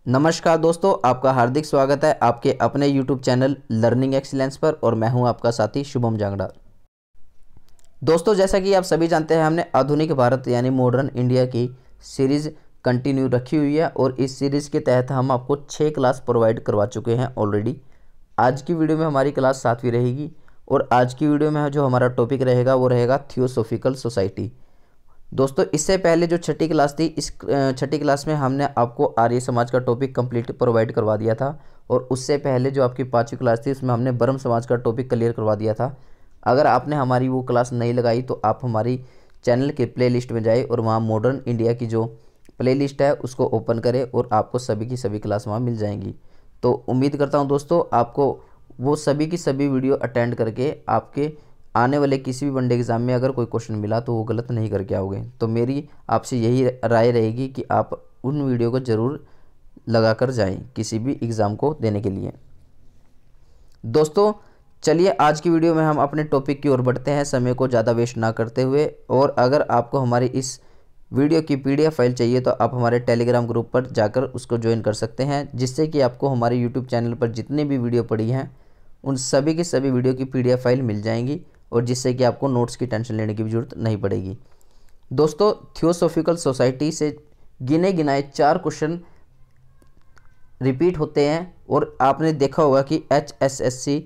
नमस्कार दोस्तों, आपका हार्दिक स्वागत है आपके अपने YouTube चैनल लर्निंग एक्सीलेंस पर और मैं हूं आपका साथी शुभम जांगड़ा। दोस्तों, जैसा कि आप सभी जानते हैं, हमने आधुनिक भारत यानी मॉडर्न इंडिया की सीरीज़ कंटिन्यू रखी हुई है और इस सीरीज़ के तहत हम आपको 6 क्लास प्रोवाइड करवा चुके हैं ऑलरेडी। आज की वीडियो में हमारी क्लास 7वीं रहेगी और आज की वीडियो में जो हमारा टॉपिक रहेगा वो रहेगा थियोसॉफिकल सोसाइटी। दोस्तों, इससे पहले जो छठी क्लास थी, इस छठी क्लास में हमने आपको आर्य समाज का टॉपिक कंप्लीट प्रोवाइड करवा दिया था और उससे पहले जो आपकी 5वीं क्लास थी उसमें हमने ब्रह्म समाज का टॉपिक क्लियर करवा दिया था। अगर आपने हमारी वो क्लास नहीं लगाई तो आप हमारी चैनल के प्लेलिस्ट में जाए और वहाँ मॉडर्न इंडिया की जो प्लेलिस्ट है उसको ओपन करें और आपको सभी की सभी क्लास वहाँ मिल जाएंगी। तो उम्मीद करता हूँ दोस्तों, आपको वो सभी की सभी वीडियो अटेंड करके आपके आने वाले किसी भी वनडे एग्ज़ाम में अगर कोई क्वेश्चन मिला तो वो गलत नहीं करके आओगे। तो मेरी आपसे यही राय रहेगी कि आप उन वीडियो को ज़रूर लगा कर जाएँ किसी भी एग्ज़ाम को देने के लिए। दोस्तों, चलिए आज की वीडियो में हम अपने टॉपिक की ओर बढ़ते हैं, समय को ज़्यादा वेस्ट ना करते हुए। और अगर आपको हमारी इस वीडियो की PDF फाइल चाहिए तो आप हमारे टेलीग्राम ग्रुप पर जाकर उसको ज्वाइन कर सकते हैं, जिससे कि आपको हमारे यूट्यूब चैनल पर जितनी भी वीडियो पड़ी हैं उन सभी की सभी वीडियो की PDF फाइल मिल जाएंगी और जिससे कि आपको नोट्स की टेंशन लेने की भी ज़रूरत नहीं पड़ेगी। दोस्तों, थियोसॉफिकल सोसाइटी से गिने गिनाए 4 क्वेश्चन रिपीट होते हैं और आपने देखा होगा कि HSSC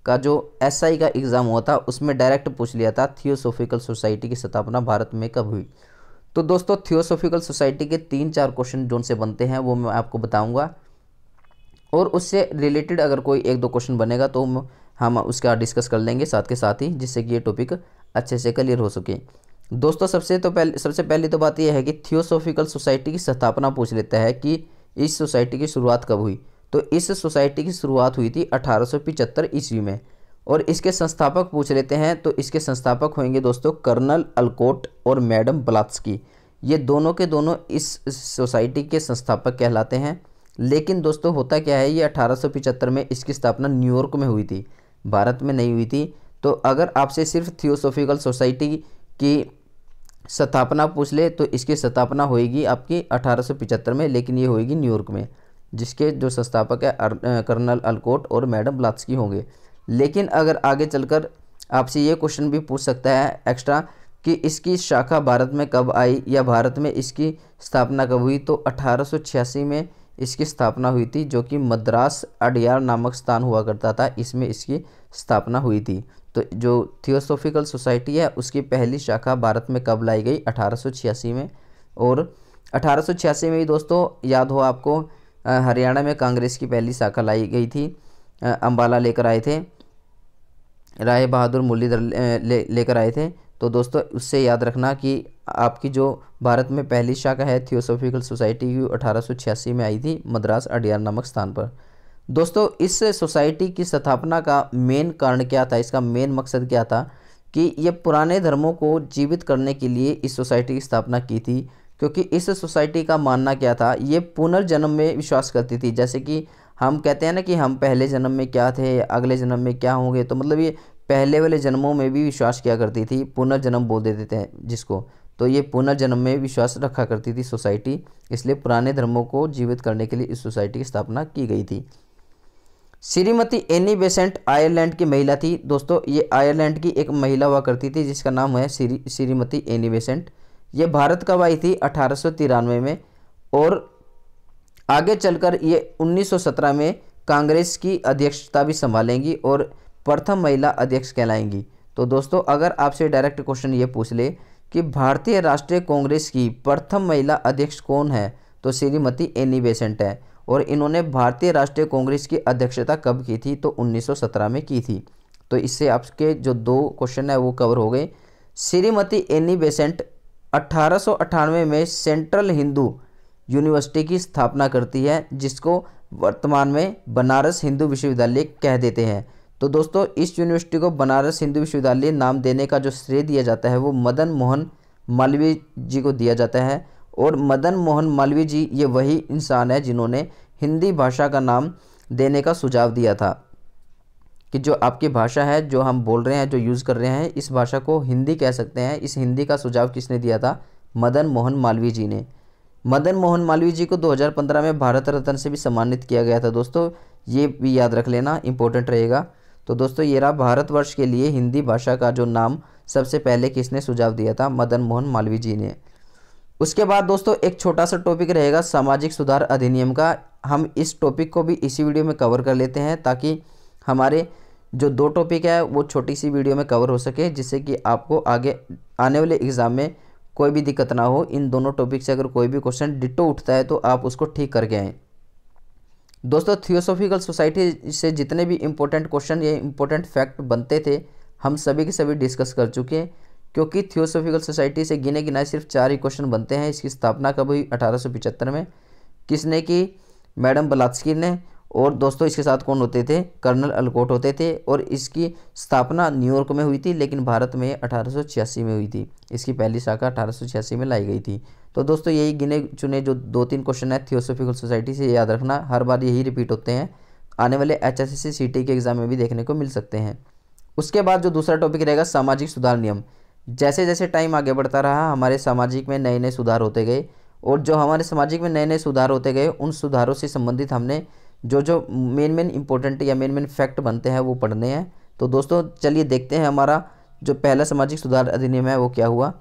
का जो SI का एग्ज़ाम हुआ था उसमें डायरेक्ट पूछ लिया था थियोसॉफिकल सोसाइटी की स्थापना भारत में कब हुई। तो दोस्तों, थियोसॉफिकल सोसाइटी के 3-4 क्वेश्चन जो से बनते हैं वो मैं आपको बताऊंगा और उससे रिलेटेड अगर कोई 1-2 क्वेश्चन बनेगा तो हम उसका डिस्कस कर लेंगे साथ के साथ ही, जिससे कि ये टॉपिक अच्छे से क्लियर हो सके। दोस्तों, सबसे पहली तो बात यह है कि थियोसॉफिकल सोसाइटी की स्थापना पूछ लेता है कि इस सोसाइटी की शुरुआत कब हुई। तो इस सोसाइटी की शुरुआत हुई थी 1875 ईस्वी में। और इसके संस्थापक पूछ लेते हैं तो इसके संस्थापक होंगे दोस्तों कर्नल अलकोट और मैडम ब्लात्स्की। ये दोनों के दोनों इस सोसाइटी के संस्थापक कहलाते हैं। लेकिन दोस्तों, होता क्या है, ये 1875 में इसकी स्थापना न्यूयॉर्क में हुई थी, भारत में नहीं हुई थी। तो अगर आपसे सिर्फ थियोसॉफिकल सोसाइटी की स्थापना पूछ ले तो इसकी स्थापना होएगी आपकी 1875 में, लेकिन ये होएगी न्यूयॉर्क में, जिसके जो संस्थापक है कर्नल अलकोट और मैडम ब्लात्स्की होंगे। लेकिन अगर आगे चलकर आपसे ये क्वेश्चन भी पूछ सकता है एक्स्ट्रा कि इसकी शाखा भारत में कब आई या भारत में इसकी स्थापना कब हुई, तो 1886 में इसकी स्थापना हुई थी, जो कि मद्रास अडयार नामक स्थान हुआ करता था, इसमें इसकी स्थापना हुई थी। तो जो थियोसॉफिकल सोसाइटी है उसकी पहली शाखा भारत में कब लाई गई, 1886 में। और 1886 में ही दोस्तों याद हो आपको, हरियाणा में कांग्रेस की पहली शाखा लाई गई थी। अम्बाला लेकर आए थे, राय बहादुर मुरलीधर लेकर आए थे। तो दोस्तों, उससे याद रखना कि आपकी जो भारत में पहली शाखा है थियोसॉफिकल सोसाइटी की 1886 में आई थी, मद्रास अडयार नामक स्थान पर। दोस्तों, इस सोसाइटी की स्थापना का मेन कारण क्या था, इसका मेन मकसद क्या था कि ये पुराने धर्मों को जीवित करने के लिए इस सोसाइटी की स्थापना की थी। क्योंकि इस सोसाइटी का मानना क्या था, ये पुनर्जन्म में विश्वास करती थी। जैसे कि हम कहते हैं ना कि हम पहले जन्म में क्या थे, अगले जन्म में क्या होंगे, तो मतलब ये पहले वाले जन्मों में भी विश्वास किया करती थी, पुनर्जन्म बोल देते हैं जिसको। तो ये पुनर्जन्म में विश्वास रखा करती थी सोसाइटी, इसलिए पुराने धर्मों को जीवित करने के लिए इस सोसाइटी की स्थापना की गई थी। श्रीमती एनी बेसेंट आयरलैंड की महिला थी। दोस्तों, ये आयरलैंड की एक महिला हुआ करती थी जिसका नाम है श्रीमती एनी बेसेंट। ये भारत कब आई थी, 1893 में। और आगे चलकर ये 1917 में कांग्रेस की अध्यक्षता भी संभालेंगी और प्रथम महिला अध्यक्ष कहलाएंगी। तो दोस्तों, अगर आपसे डायरेक्ट क्वेश्चन ये पूछ ले कि भारतीय राष्ट्रीय कांग्रेस की प्रथम महिला अध्यक्ष कौन है, तो श्रीमती एनी बेसेंट है। और इन्होंने भारतीय राष्ट्रीय कांग्रेस की अध्यक्षता कब की थी, तो 1917 में की थी। तो इससे आपके जो 2 क्वेश्चन है वो कवर हो गए। श्रीमती एनी बेसेंट 1898 में सेंट्रल हिंदू यूनिवर्सिटी की स्थापना करती है, जिसको वर्तमान में बनारस हिंदू विश्वविद्यालय कह देते हैं। तो दोस्तों, इस यूनिवर्सिटी को बनारस हिंदू विश्वविद्यालय नाम देने का जो श्रेय दिया जाता है वो मदन मोहन मालवीय जी को दिया जाता है। और मदन मोहन मालवीय जी ये वही इंसान है जिन्होंने हिंदी भाषा का नाम देने का सुझाव दिया था कि जो आपकी भाषा है, जो हम बोल रहे हैं, जो यूज़ कर रहे हैं, इस भाषा को हिंदी कह सकते हैं। इस हिंदी का सुझाव किसने दिया था, मदन मोहन मालवीय जी ने। मदन मोहन मालवीय जी को 2015 में भारत रत्न से भी सम्मानित किया गया था दोस्तों, ये भी याद रख लेना, इंपॉर्टेंट रहेगा। तो दोस्तों ये रहा भारतवर्ष के लिए हिंदी भाषा का जो नाम सबसे पहले किसने सुझाव दिया था, मदन मोहन मालवीय जी ने। उसके बाद दोस्तों एक छोटा सा टॉपिक रहेगा सामाजिक सुधार अधिनियम का। हम इस टॉपिक को भी इसी वीडियो में कवर कर लेते हैं ताकि हमारे जो 2 टॉपिक है वो छोटी सी वीडियो में कवर हो सके, जिससे कि आपको आगे आने वाले एग्ज़ाम में कोई भी दिक्कत ना हो। इन दोनों टॉपिक से अगर कोई भी क्वेश्चन डिट्टो उठता है तो आप उसको ठीक करके आएँ। दोस्तों थियोसॉफिकल सोसाइटी से जितने भी इम्पोर्टेंट क्वेश्चन या इम्पोर्टेंट फैक्ट बनते थे हम सभी के सभी डिस्कस कर चुके हैं, क्योंकि थियोसॉफिकल सोसाइटी से गिने गिनाए सिर्फ 4 ही क्वेश्चन बनते हैं। इसकी स्थापना कब हुई, 1875 में। किसने की, मैडम ब्लात्स्की ने। और दोस्तों इसके साथ कौन होते थे, कर्नल अलकोट होते थे। और इसकी स्थापना न्यूयॉर्क में हुई थी, लेकिन भारत में 1886 में हुई थी। इसकी पहली शाखा 1886 में लाई गई थी। तो दोस्तों यही गिने चुने जो 2-3 क्वेश्चन है थियोसॉफिकल सोसाइटी से, याद रखना, हर बार यही रिपीट होते हैं, आने वाले HSC CT के एग्जाम में भी देखने को मिल सकते हैं। उसके बाद जो दूसरा टॉपिक रहेगा सामाजिक सुधार नियम। जैसे जैसे टाइम आगे बढ़ता रहा हमारे सामाजिक में नए नए सुधार होते गए, और जो हमारे सामाजिक में नए नए सुधार होते गए उन सुधारों से संबंधित हमने जो जो मेन इंपॉर्टेंट या मेन फैक्ट बनते हैं वो पढ़ने हैं। तो दोस्तों चलिए देखते हैं हमारा जो पहला सामाजिक सुधार अधिनियम है वो क्या हुआ।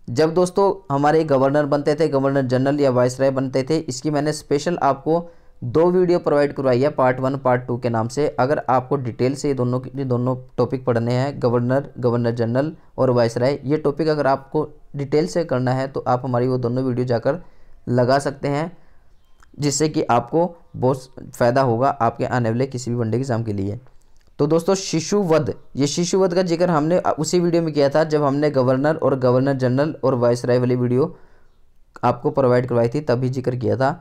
जब दोस्तों हमारे गवर्नर बनते थे, गवर्नर जनरल या वाइसराय बनते थे, इसकी मैंने स्पेशल आपको 2 वीडियो प्रोवाइड करवाई है, पार्ट 1 पार्ट 2 के नाम से। अगर आपको डिटेल से ये दोनों टॉपिक पढ़ने हैं, गवर्नर, गवर्नर जनरल और वाइसराय, ये टॉपिक अगर आपको डिटेल से करना है तो आप हमारी वो दोनों वीडियो जाकर लगा सकते हैं, जिससे कि आपको बहुत फ़ायदा होगा आपके आने वाले किसी भी वनडे एग्जाम के लिए। तो दोस्तों शिशुवध, ये शिशुवध का जिक्र हमने उसी वीडियो में किया था जब हमने गवर्नर और गवर्नर जनरल और वाइसराय वाली वीडियो आपको प्रोवाइड करवाई थी, तभी जिक्र किया था।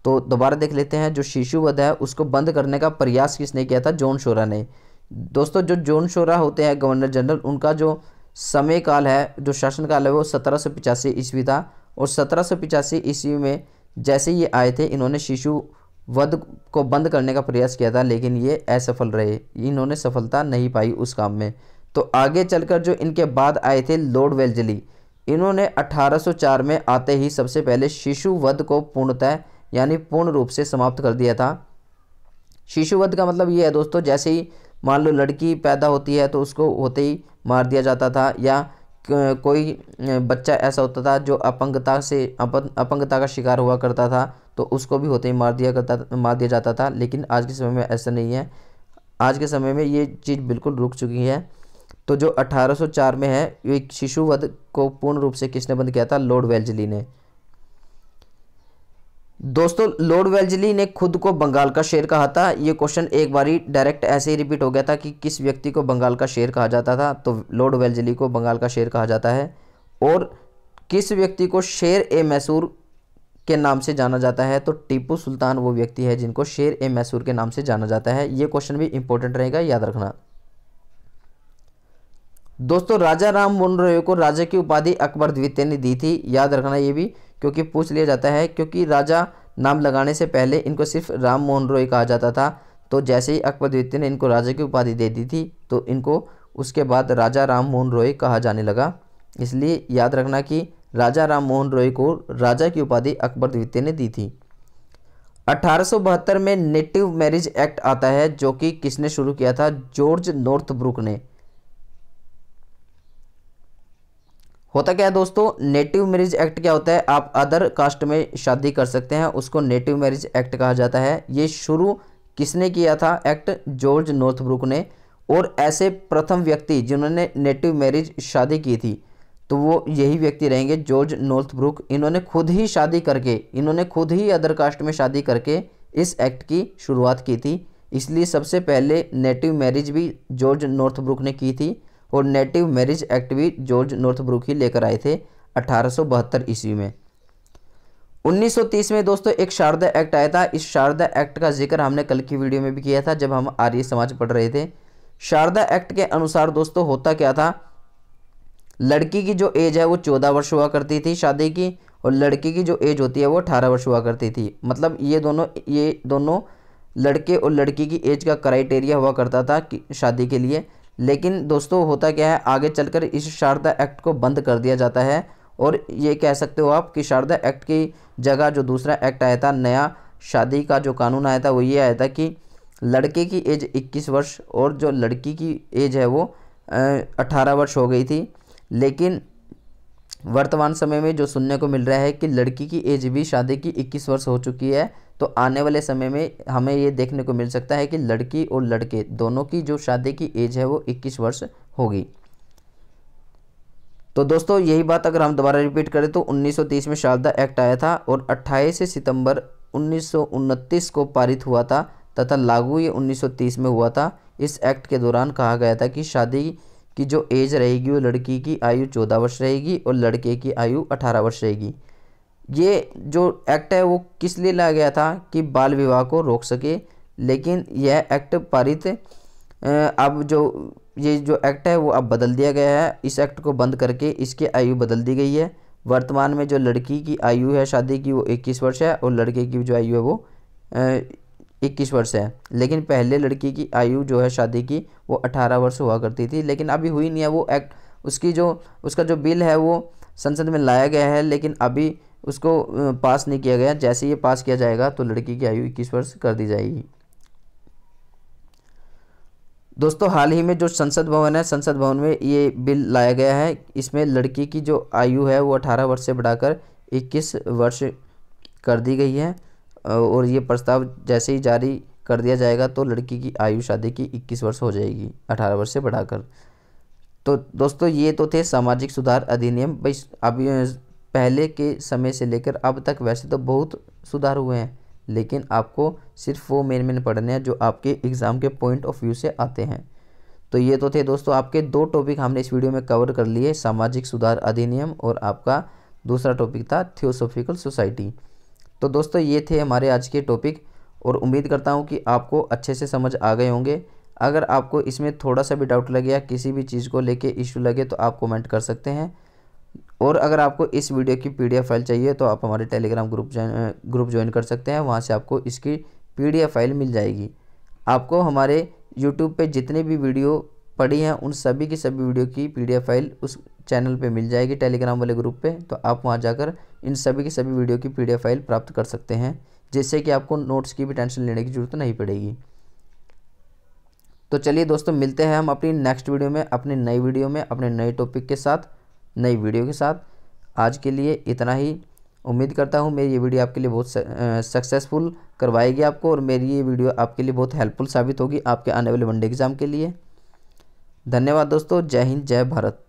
तो दोबारा देख लेते हैं। जो शिशुवध है उसको बंद करने का प्रयास किसने किया था, जॉन शोरा ने। दोस्तों जो जॉन शोरा होते हैं गवर्नर जनरल, उनका जो समय काल है, जो शासनकाल है वो 1785 ईस्वी था। और 1785 ईस्वी में जैसे ये आए थे इन्होंने शिशुवध को बंद करने का प्रयास किया था, लेकिन ये असफल रहे, इन्होंने सफलता नहीं पाई उस काम में। तो आगे चलकर जो इनके बाद आए थे लॉर्ड वेल्जली, इन्होंने 1804 में आते ही सबसे पहले शिशुवध को पूर्णतः यानी पूर्ण रूप से समाप्त कर दिया था। शिशुवध का मतलब ये है दोस्तों, जैसे ही मान लो लड़की पैदा होती है तो उसको होते ही मार दिया जाता था, या कोई बच्चा ऐसा होता था जो अपंगता का शिकार हुआ करता था तो उसको भी होते ही मार दिया जाता था। लेकिन आज के समय में ऐसा नहीं है, आज के समय में ये चीज़ बिल्कुल रुक चुकी है। तो जो 1804 में है, ये शिशुवध को पूर्ण रूप से किसने बंद किया था, लॉर्ड वेल्जली ने। दोस्तों लॉर्ड वेल्जली ने खुद को बंगाल का शेर कहा था। ये क्वेश्चन एक बारी डायरेक्ट ऐसे ही रिपीट हो गया था कि किस व्यक्ति को बंगाल का शेर कहा जाता था, तो लॉर्ड वेल्जली को बंगाल का शेर कहा जाता है। और किस व्यक्ति को शेर ए मैसूर के नाम से जाना जाता है, तो टीपू सुल्तान वो व्यक्ति है जिनको शेर ए मैसूर के नाम से जाना जाता है। ये क्वेश्चन भी इंपॉर्टेंट रहेगा, याद रखना। दोस्तों राजा राम मोहन रॉय को राजा की उपाधि अकबर द्वितीय ने दी थी, याद रखना ये भी, क्योंकि पूछ लिया जाता है। क्योंकि राजा नाम लगाने से पहले इनको सिर्फ राम मोहन रॉय कहा जाता था, तो जैसे ही अकबर द्वितीय ने इनको राजा की उपाधि दे दी थी तो इनको उसके बाद राजा राम मोहन रॉय कहा जाने लगा। इसलिए याद रखना कि राजा राम मोहन रॉय को राजा की उपाधि अकबर द्वितीय ने दी थी। 1872 में नेटिव मैरिज एक्ट आता है, जो कि किसने शुरू किया था, जॉर्ज नॉर्थब्रुक ने। होता क्या है दोस्तों, नेटिव मैरिज एक्ट क्या होता है, आप अदर कास्ट में शादी कर सकते हैं, उसको नेटिव मैरिज एक्ट कहा जाता है। ये शुरू किसने किया था एक्ट, जॉर्ज नॉर्थब्रुक ने। और ऐसे प्रथम व्यक्ति जिन्होंने नेटिव मैरिज शादी की थी तो वो यही व्यक्ति रहेंगे, जॉर्ज नॉर्थब्रुक। इन्होंने खुद ही शादी करके, इन्होंने खुद ही अदर कास्ट में शादी करके इस एक्ट की शुरुआत की थी। इसलिए सबसे पहले नेटिव मैरिज भी जॉर्ज नॉर्थब्रुक ने की थी, और नेटिव मैरिज एक्ट भी जॉर्ज नॉर्थब्रुक ही लेकर आए थे 1872 ईस्वी में। 1930 में दोस्तों एक शारदा एक्ट आया था। इस शारदा एक्ट का जिक्र हमने कल की वीडियो में भी किया था जब हम आर्य समाज पढ़ रहे थे। शारदा एक्ट के अनुसार दोस्तों होता क्या था, लड़की की जो एज है वो 14 वर्ष हुआ करती थी शादी की, और लड़की की जो एज होती है वो 18 वर्ष हुआ करती थी। मतलब ये दोनों लड़के और लड़की की एज का क्राइटेरिया हुआ करता था शादी के लिए। लेकिन दोस्तों होता क्या है, आगे चलकर इस शारदा एक्ट को बंद कर दिया जाता है और ये कह सकते हो आप कि शारदा एक्ट की जगह जो दूसरा एक्ट आया था, नया शादी का जो कानून आया था, वो ये आया था कि लड़के की एज 21 वर्ष और जो लड़की की एज है वो 18 वर्ष हो गई थी। लेकिन वर्तमान समय में जो सुनने को मिल रहा है कि लड़की की एज भी शादी की 21 वर्ष हो चुकी है। तो आने वाले समय में हमें ये देखने को मिल सकता है कि लड़की और लड़के दोनों की जो शादी की एज है वो 21 वर्ष होगी। तो दोस्तों यही बात अगर हम दोबारा रिपीट करें तो 1930 में शारदा एक्ट आया था और 28 सितंबर 1929 को पारित हुआ था तथा लागू ये 1930 में हुआ था। इस एक्ट के दौरान कहा गया था कि शादी की जो एज रहेगी वो लड़की की आयु 14 वर्ष रहेगी और लड़के की आयु 18 वर्ष रहेगी। ये जो एक्ट है वो किस लिए लाया गया था कि बाल विवाह को रोक सके। लेकिन यह एक्ट पारित अब ये जो एक्ट है वो अब बदल दिया गया है। इस एक्ट को बंद करके इसकी आयु बदल दी गई है। वर्तमान में जो लड़की की आयु है शादी की वो 21 वर्ष है और लड़के की जो आयु है वो 21 वर्ष है। लेकिन पहले लड़की की आयु जो है शादी की वो 18 वर्ष हुआ करती थी, लेकिन अभी हुई नहीं है वो एक्ट। उसका जो बिल है वो संसद में लाया गया है, लेकिन अभी उसको पास नहीं किया गया। जैसे ये पास किया जाएगा तो लड़की की आयु 21 वर्ष कर दी जाएगी। दोस्तों हाल ही में जो संसद भवन है, संसद भवन में ये बिल लाया गया है। इसमें लड़की की जो आयु है वो 18 वर्ष से बढ़ाकर 21 वर्ष कर दी गई है और ये प्रस्ताव जैसे ही जारी कर दिया जाएगा तो लड़की की आयु शादी की 21 वर्ष हो जाएगी 18 वर्ष से बढ़ाकर। तो दोस्तों ये तो थे सामाजिक सुधार अधिनियम। भाई अभी पहले के समय से लेकर अब तक वैसे तो बहुत सुधार हुए हैं, लेकिन आपको सिर्फ वो मेन पढ़ने हैं जो आपके एग्ज़ाम के पॉइंट ऑफ व्यू से आते हैं। तो ये तो थे दोस्तों आपके 2 टॉपिक हमने इस वीडियो में कवर कर लिए, सामाजिक सुधार अधिनियम और आपका दूसरा टॉपिक था थियोसॉफिकल सोसाइटी। तो दोस्तों ये थे हमारे आज के टॉपिक और उम्मीद करता हूँ कि आपको अच्छे से समझ आ गए होंगे। अगर आपको इसमें थोड़ा सा भी डाउट लगे या किसी भी चीज़ को लेके इशू लगे तो आप कमेंट कर सकते हैं। और अगर आपको इस वीडियो की PDF फाइल चाहिए तो आप हमारे टेलीग्राम ग्रुप ज्वाइन कर सकते हैं। वहाँ से आपको इसकी PDF फाइल मिल जाएगी। आपको हमारे YouTube पे जितने भी वीडियो पड़ी हैं उन सभी की सभी वीडियो की PDF फाइल उस चैनल पे मिल जाएगी, टेलीग्राम वाले ग्रुप पे। तो आप वहाँ जाकर इन सभी की सभी वीडियो की PDF फाइल प्राप्त कर सकते हैं, जिससे कि आपको नोट्स की भी टेंशन लेने की ज़रूरत नहीं पड़ेगी। तो चलिए दोस्तों मिलते हैं हम अपनी नेक्स्ट वीडियो में, अपनी नई वीडियो में, अपने नए टॉपिक के साथ, नई वीडियो के साथ। आज के लिए इतना ही। उम्मीद करता हूँ मेरी ये वीडियो आपके लिए बहुत सक्सेसफुल करवाएगी आपको और मेरी ये वीडियो आपके लिए बहुत हेल्पफुल साबित होगी आपके आने वाले वनडे एग्ज़ाम के लिए। धन्यवाद दोस्तों। जय हिंद, जय भारत।